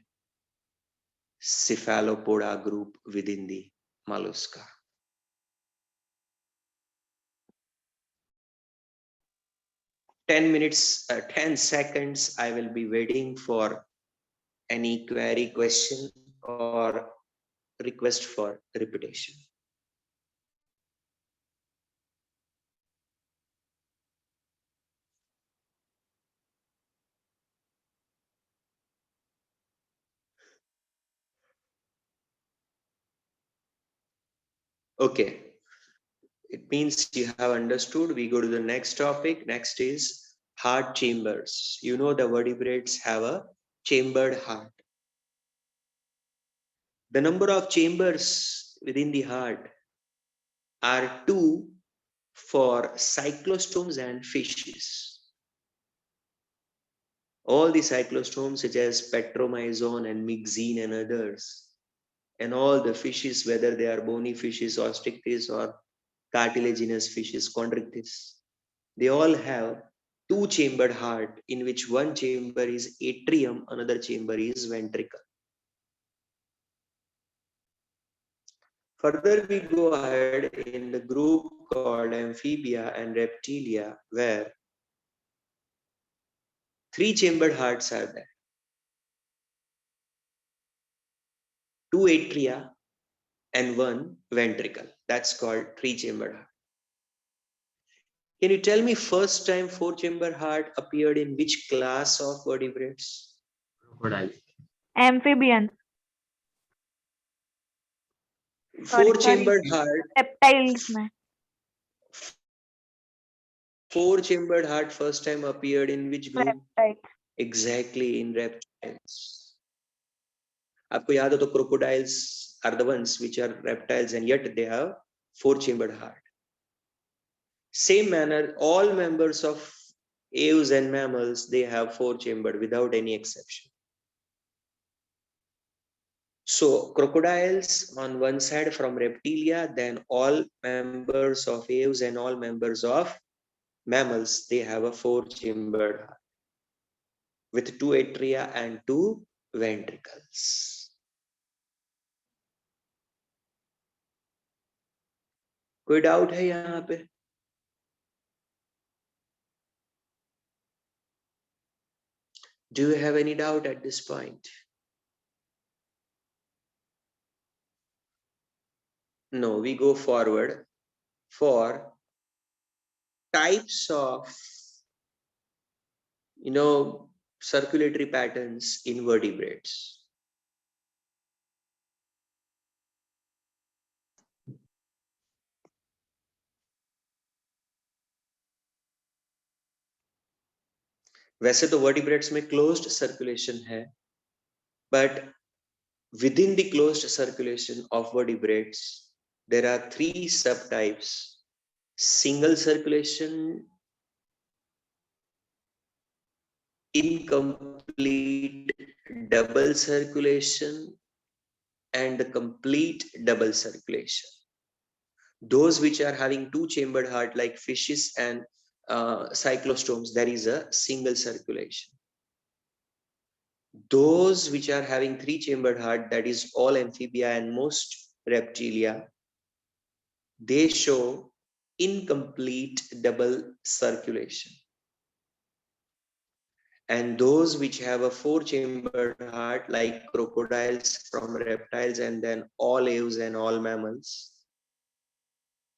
cephalopoda group within the mollusca. $10, 10 seconds. I will be waiting for any query, question, or request for repetition. Okay, it means you have understood. We go to the next topic. Next is heart chambers. You know the vertebrates have a chambered heart. The number of chambers within the heart are 2 for cyclostomes and fishes. All the cyclostomes such as petromyzon and myxine and others, and all the fishes, whether they are bony fishes, ostrichthys, or cartilaginous fishes, chondrichthyes, they all have 2-chambered heart in which one chamber is atrium, another chamber is ventricle. Further, we go ahead in the group called amphibia and reptilia, where 3-chambered hearts are there. 2 atria and 1 ventricle. That's called 3-chambered heart. Can you tell me first time 4-chambered heart appeared in which class of vertebrates? Crocodile. Amphibians, 4-chambered heart. reptiles में. 4-chambered heart first time appeared in which group? Reptiles. Exactly, in reptiles. आपको याद हो तो crocodiles are the ones which are reptiles and yet they have 4-chambered heart. Same manner, all members of aves and mammals, they have 4-chambered without any exception. So crocodiles on one side from reptilia, then all members of aves and all members of mammals, they have a 4-chambered heart with 2 atria and 2 ventricles. कोई doubt है यहाँ पे? Do you have any doubt at this point? No, we go forward for types of, circulatory patterns in vertebrates. वैसे तो vertebrates में closed circulation है, but within the closed circulation of vertebrates, there are 3 subtypes: single circulation, incomplete double circulation, and the complete double circulation. Those which are having 2-chambered heart like fishes and cyclostomes, there is a single circulation. Those which are having 3-chambered heart, that is all amphibia and most reptilia, they show incomplete double circulation. And those which have a 4-chambered heart like crocodiles from reptiles and then all aves and all mammals,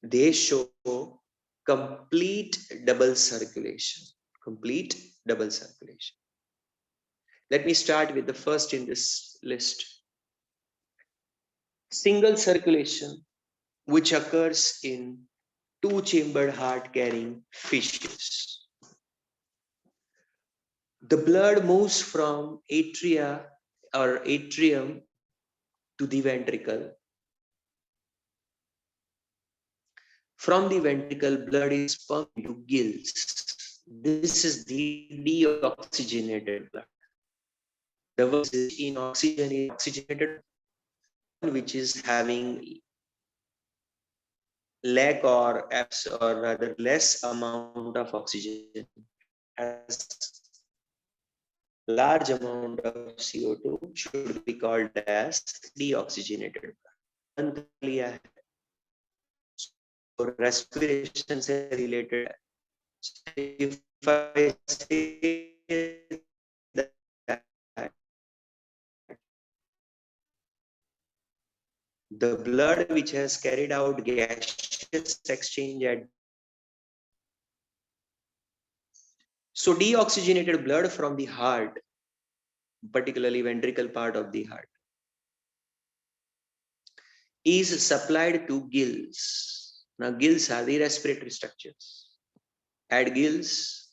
they show complete double circulation. Complete double circulation. Let me start with the first in this list. Single circulation, which occurs in 2-chambered heart carrying fishes. The blood moves from atria or atrium to the ventricle. From the ventricle, blood is pumped into gills. This is the deoxygenated blood. The one is in oxygen is oxygenated, which is having lack or rather less amount of oxygen, has large amount of CO2, should be called as deoxygenated blood. So respiration से related, if I say that the blood which has carried out gaseous exchange at, so deoxygenated blood from the heart, particularly ventricle part of the heart, is supplied to gills. Now gills are the respiratory structures. At gills,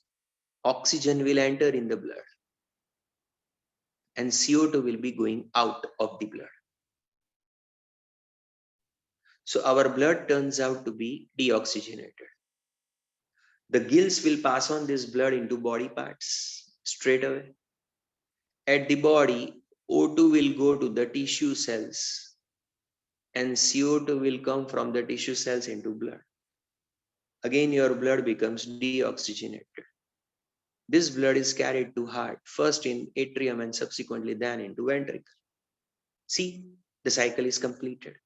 oxygen will enter in the blood and CO2 will be going out of the blood. So our blood turns out to be deoxygenated. The gills will pass on this blood into body parts straight away. At the body, O2 will go to the tissue cells and CO2 will come from the tissue cells into blood. Again, your blood becomes deoxygenated. This blood is carried to heart, first in atrium and subsequently then into ventricle. See, the cycle is completed.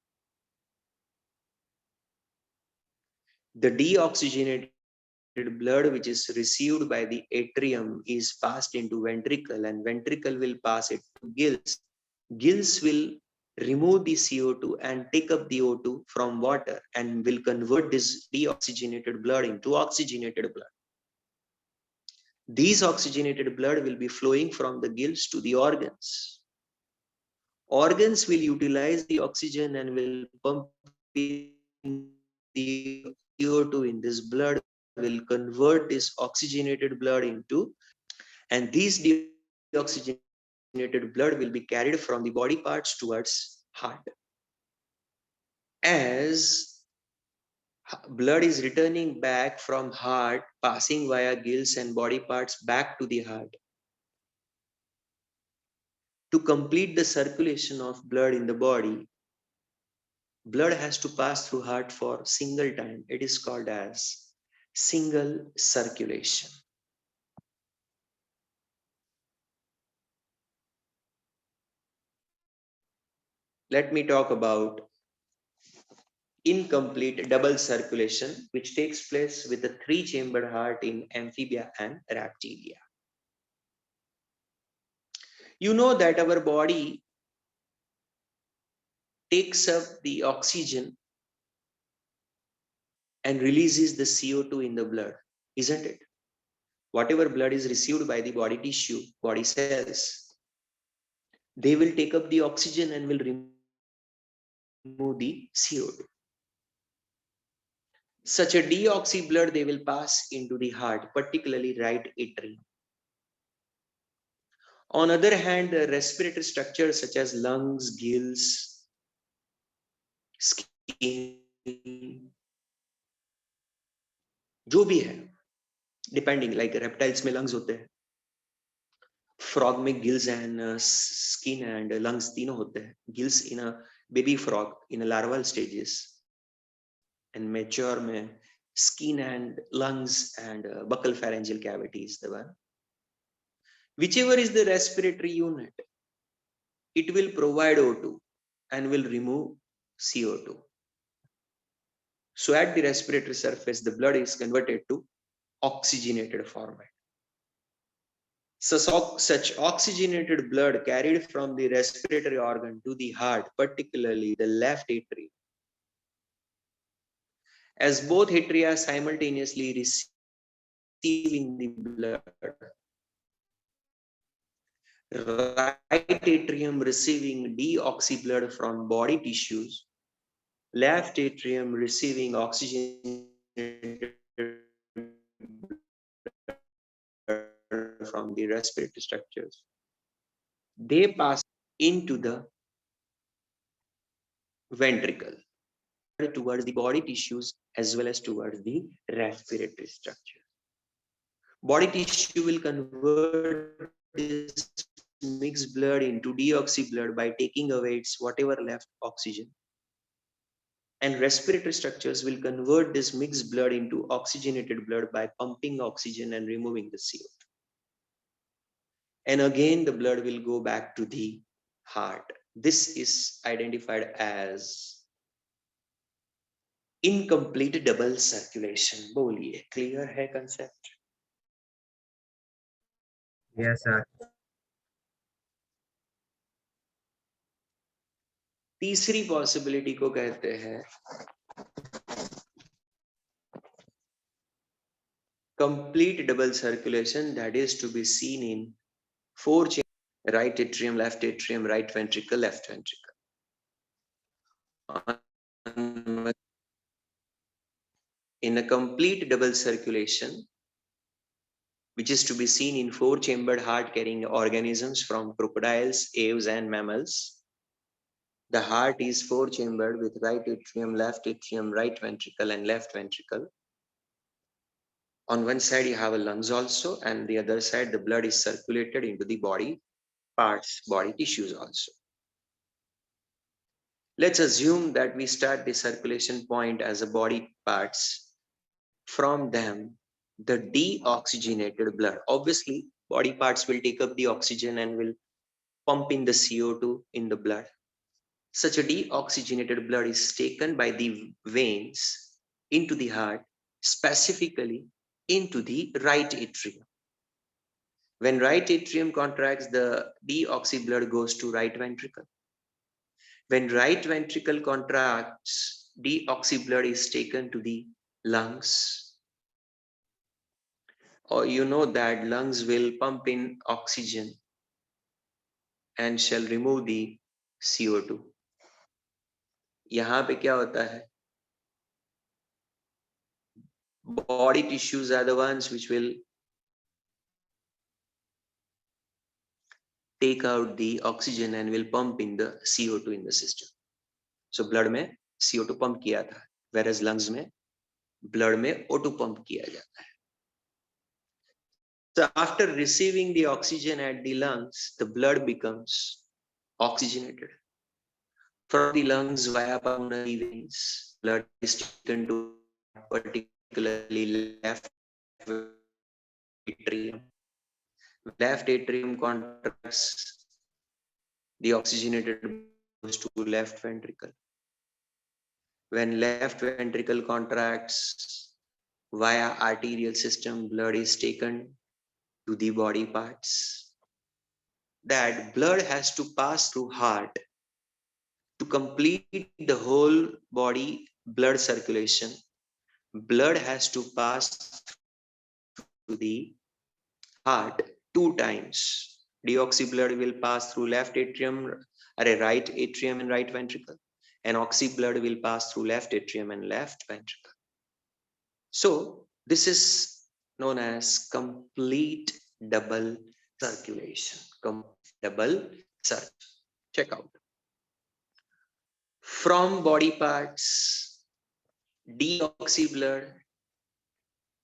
The deoxygenated blood which is received by the atrium is passed into ventricle and ventricle will pass it to gills. Gills will remove the CO2 and take up the O2 from water and will convert this deoxygenated blood into oxygenated blood. These oxygenated blood will be flowing from the gills to the organs. Organs will utilize the oxygen and will pump in the CO2 in this blood, will convert this oxygenated blood into, and these deoxygenated blood will be carried from the body parts towards heart. As blood is returning back from heart, passing via gills and body parts back to the heart, to complete the circulation of blood in the body, blood has to pass through heart for single time. It is called as single circulation. Let me talk about incomplete double circulation, which takes place with a 3-chambered heart in amphibia and reptilia. You know that our body takes up the oxygen and releases the CO2 in the blood, isn't it? Whatever blood is received by the body tissue, body cells, they will take up the oxygen and will remove the CO2. Such a deoxy blood they will pass into the heart, particularly right atrium. On other hand, the respiratory structures such as lungs, gills, skin, जो भी है, depending, like reptiles में lungs होते हैं, frog में gills and skin and lungs तीनों होते हैं. Gills in a baby frog in a larval stages, and mature में skin and lungs and buccal pharyngeal cavity is the one. Whichever is the respiratory unit, it will provide O2 and will remove CO2. So at the respiratory surface, the blood is converted to oxygenated format. So such oxygenated blood carried from the respiratory organ to the heart, particularly the left atrium, as both atria simultaneously receiving the blood, right atrium receiving deoxy blood from body tissues, left atrium receiving oxygenated from the respiratory structures. They pass into the ventricle towards the body tissues as well as towards the respiratory structure. Body tissue will convert this mixed blood into deoxy blood by taking away its whatever left oxygen And respiratory structures will convert this mixed blood into oxygenated blood by pumping oxygen and removing the CO2. And again, the blood will go back to the heart. This is identified as incomplete double circulation. बोलिए, clear है concept? Yes, sir. तीसरी possibility को कहते हैं complete double circulation, that is to be seen in 4 chambers: right atrium, left atrium, right ventricle, left ventricle. In a complete double circulation, which is to be seen in 4-chambered heart-carrying organisms from crocodiles, aves, and mammals. The heart is 4-chambered with right atrium, right ventricle, and left ventricle. On one side, you have a lungs also, and the other side, the blood is circulated into the body parts, body tissues also. Let's assume that we start the circulation point as a body parts. From them, the deoxygenated blood. Obviously, body parts will take up the oxygen and will pump in the CO2 in the blood. Such a deoxygenated blood is taken by the veins into the heart, specifically into the right atrium. When right atrium contracts, the deoxy blood goes to right ventricle. When right ventricle contracts, deoxy blood is taken to the lungs. Or you know that lungs will pump in oxygen and shall remove the CO2. यहाँ पे क्या होता है? Body tissues are the ones which will take out the oxygen and will pump in the CO2 in the system. So blood में CO2 pump किया था, whereas lungs में blood में O2 pump किया जाता है. So after receiving the oxygen at the lungs, the blood becomes oxygenated. From the lungs via pulmonary veins, blood is taken to particularly left atrium. Left atrium contracts, the oxygenated goes to left ventricle. When left ventricle contracts, via arterial system, blood is taken to the body parts. That blood has to pass through heart to complete the whole body blood circulation. Blood has to pass through the heart 2 times. Deoxy blood will pass through left atrium, right atrium and right ventricle, and oxy blood will pass through left atrium and left ventricle. So this is known as complete double circulation. Double circulation. Check out. From body parts, deoxy blood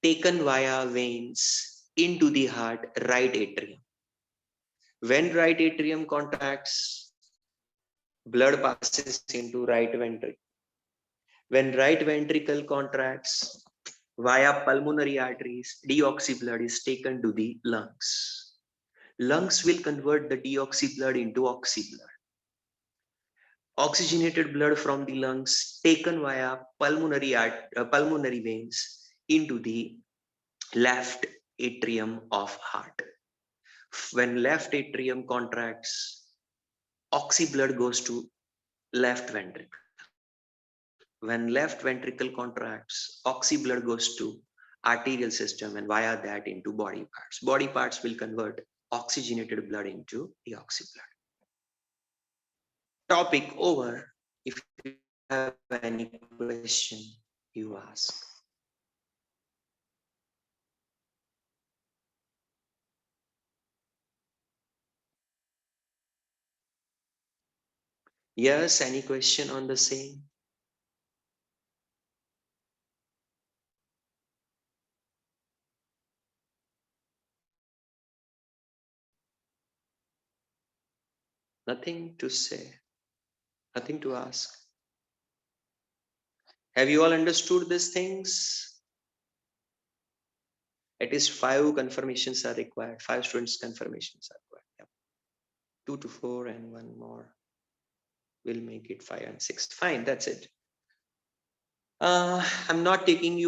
taken via veins into the heart, right atrium. When right atrium contracts, blood passes into right ventricle. When right ventricle contracts, via pulmonary arteries, deoxy blood is taken to the lungs. Lungs will convert the deoxy blood into oxy blood. Oxygenated blood from the lungs taken via pulmonary veins into the left atrium of heart. When left atrium contracts, oxy blood goes to left ventricle. When left ventricle contracts, oxy blood goes to arterial system and via that into body parts. Body parts will convert oxygenated blood into deoxy blood. Topic over. If you have any question, you ask. Yes, any question on the same? Nothing to say, nothing to ask. Have you all understood these things? At least 5 confirmations are required. 5 students confirmations are required. Yep. 2 to 4 and 1 more. We'll make it 5 and 6. Fine, that's it. I'm not taking you